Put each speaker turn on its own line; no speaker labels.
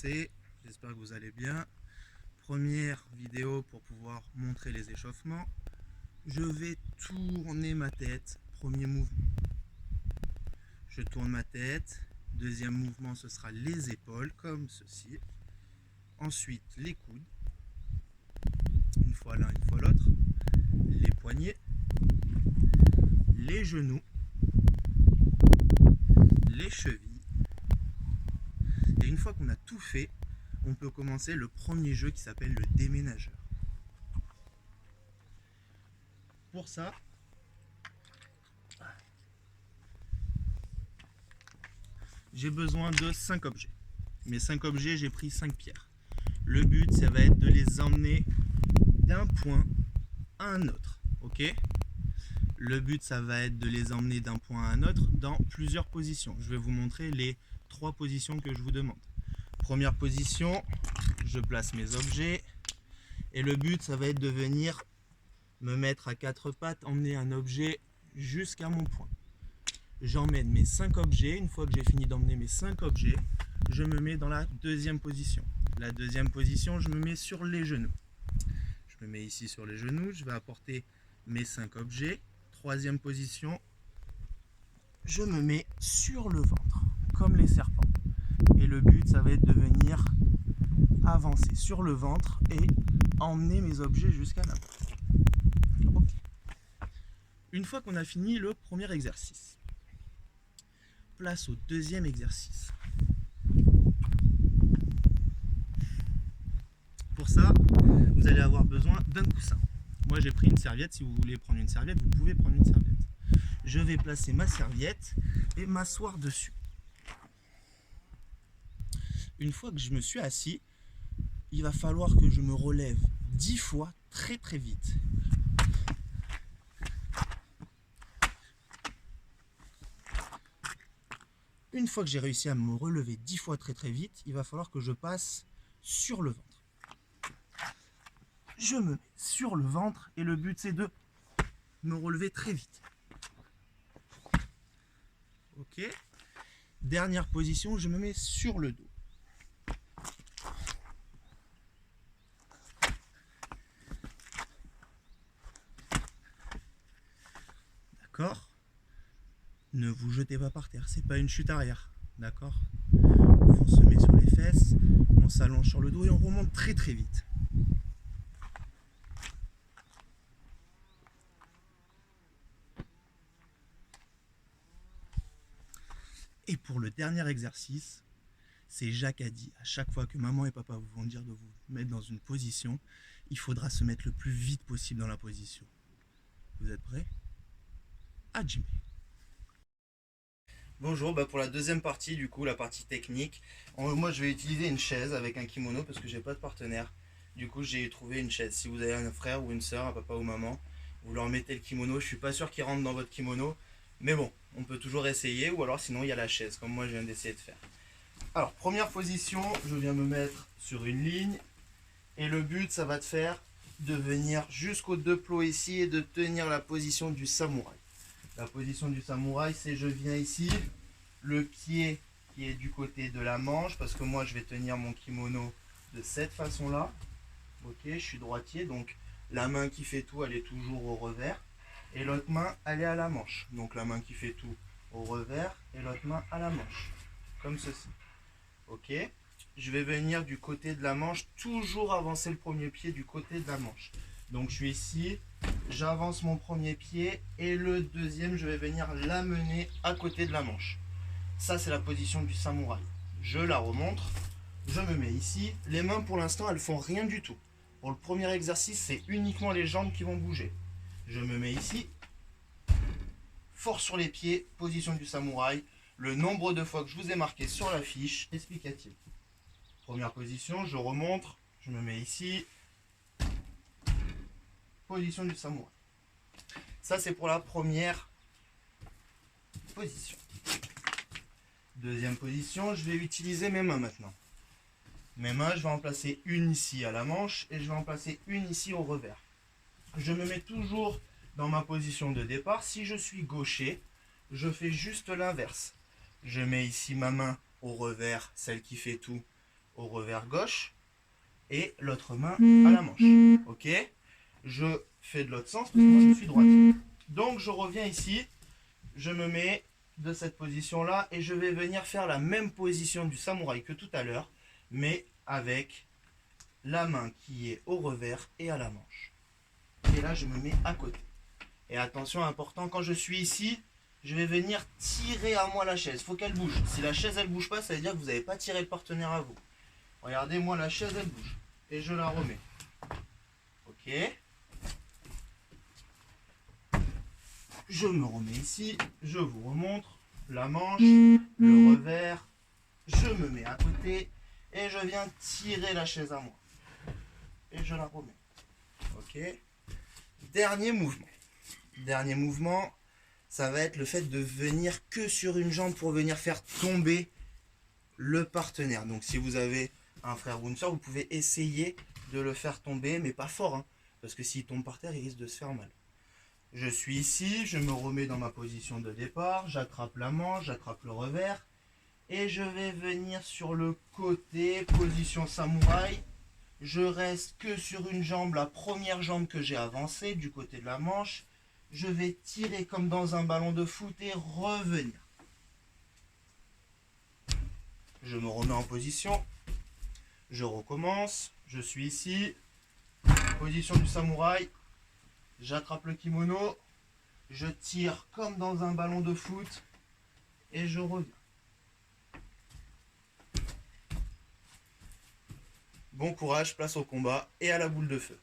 commencer. J'espère que vous allez bien. Première vidéo pour pouvoir montrer les échauffements. Je vais tourner ma tête. Premier mouvement. Je tourne ma tête. Deuxième mouvement, ce sera les épaules, comme ceci. Ensuite, les coudes. Une fois l'un, une fois l'autre. Les poignets. Les genoux. Les chevilles. Et une fois qu'on a tout fait, on peut commencer le premier jeu qui s'appelle le déménageur. Pour ça, j'ai besoin de 5 objets. Mes 5 objets, j'ai pris 5 pierres. Le but, ça va être de les emmener d'un point à un autre. Ok ? Le but, ça va être de les emmener d'un point à un autre dans plusieurs positions. Je vais vous montrer les 3 positions que je vous demande. Première position, je place mes objets. Et le but, ça va être de venir me mettre à 4 pattes, emmener un objet jusqu'à mon point. J'emmène mes 5 objets. Une fois que j'ai fini d'emmener mes 5 objets, je me mets dans la deuxième position. La deuxième position, je me mets sur les genoux. Je me mets ici sur les genoux. Je vais apporter mes 5 objets. Troisième position, je me mets sur le ventre, comme les serpents. Et le but, ça va être de venir avancer sur le ventre et emmener mes objets jusqu'à la base. Okay. Une fois qu'on a fini le premier exercice, place au deuxième exercice. Pour ça, vous allez avoir besoin d'un coussin. Moi, j'ai pris une serviette. Si vous voulez prendre une serviette, vous pouvez prendre une serviette. Je vais placer ma serviette et m'asseoir dessus. Une fois que je me suis assis, il va falloir que je me relève 10 fois très très vite. Une fois que j'ai réussi à me relever 10 fois très très vite, il va falloir que je passe sur le ventre. Je me mets sur le ventre et le but c'est de me relever très vite. Ok. Dernière position, je me mets sur le dos. D'accord ? Ne vous jetez pas par terre, c'est pas une chute arrière. D'accord ? On se met sur les fesses, on s'allonge sur le dos et on remonte très très vite. Et pour le dernier exercice, c'est Jacques a dit, à chaque fois que maman et papa vous vont dire de vous mettre dans une position, il faudra se mettre le plus vite possible dans la position. Vous êtes prêts ? À Jimmy. Bonjour, pour la deuxième partie, du coup, la partie technique. Moi, je vais utiliser une chaise avec un kimono parce que j'ai pas de partenaire. Du coup, j'ai trouvé une chaise. Si vous avez un frère ou une soeur, un papa ou maman, vous leur mettez le kimono. Je suis pas sûr qu'il rentre dans votre kimono, mais bon, on peut toujours essayer. Ou alors, sinon, il y a la chaise, comme moi, je viens d'essayer de faire. Alors, première position, je viens me mettre sur une ligne. Et le but, ça va te faire de venir jusqu'aux 2 plots ici et de tenir la position du samouraï. La position du samouraï, c'est je viens ici, le pied qui est du côté de la manche, parce que moi je vais tenir mon kimono de cette façon-là. Ok, je suis droitier, donc la main qui fait tout, elle est toujours au revers. Et l'autre main, elle est à la manche. Donc la main qui fait tout au revers et l'autre main à la manche. Comme ceci. Ok, je vais venir du côté de la manche, toujours avancer le premier pied du côté de la manche. Donc je suis ici, j'avance mon premier pied et le deuxième, je vais venir l'amener à côté de la manche. Ça, c'est la position du samouraï. Je la remontre, je me mets ici. Les mains, pour l'instant, elles font rien du tout. Pour le premier exercice, c'est uniquement les jambes qui vont bouger. Je me mets ici, fort sur les pieds, position du samouraï. Le nombre de fois que je vous ai marqué sur la fiche explicative. Première position, je remonte, je me mets ici. Position du samouraï. Ça, c'est pour la première position. Deuxième position, je vais utiliser mes mains maintenant. Mes mains, je vais en placer une ici à la manche et je vais en placer une ici au revers. Je me mets toujours dans ma position de départ. Si je suis gaucher, je fais juste l'inverse. Je mets ici ma main au revers, celle qui fait tout au revers gauche et l'autre main à la manche. Ok? Je fais de l'autre sens parce que moi je suis droite. Donc je reviens ici, je me mets de cette position là et je vais venir faire la même position du samouraï que tout à l'heure, mais avec la main qui est au revers et à la manche. Et là je me mets à côté. Et attention, important, quand je suis ici, je vais venir tirer à moi la chaise. Il faut qu'elle bouge. Si la chaise elle bouge pas, ça veut dire que vous n'avez pas tiré le partenaire à vous. Regardez, moi la chaise elle bouge. Et je la remets. Ok. Je me remets ici. Je vous remontre la manche, le revers. Je me mets à côté. Et je viens tirer la chaise à moi. Et je la remets. Ok. Dernier mouvement. Dernier mouvement, ça va être le fait de venir que sur une jambe pour venir faire tomber le partenaire. Donc si vous avez un frère ou une soeur, vous pouvez essayer de le faire tomber, mais pas fort, hein, parce que s'il tombe par terre, il risque de se faire mal. Je suis ici, je me remets dans ma position de départ, j'attrape la manche, j'attrape le revers, et je vais venir sur le côté, position samouraï. Je reste que sur une jambe, la première jambe que j'ai avancée du côté de la manche. Je vais tirer comme dans un ballon de foot et revenir. Je me remets en position. Je recommence. Je suis ici. Position du samouraï. J'attrape le kimono. Je tire comme dans un ballon de foot. Et je reviens. Bon courage, place au combat et à la boule de feu.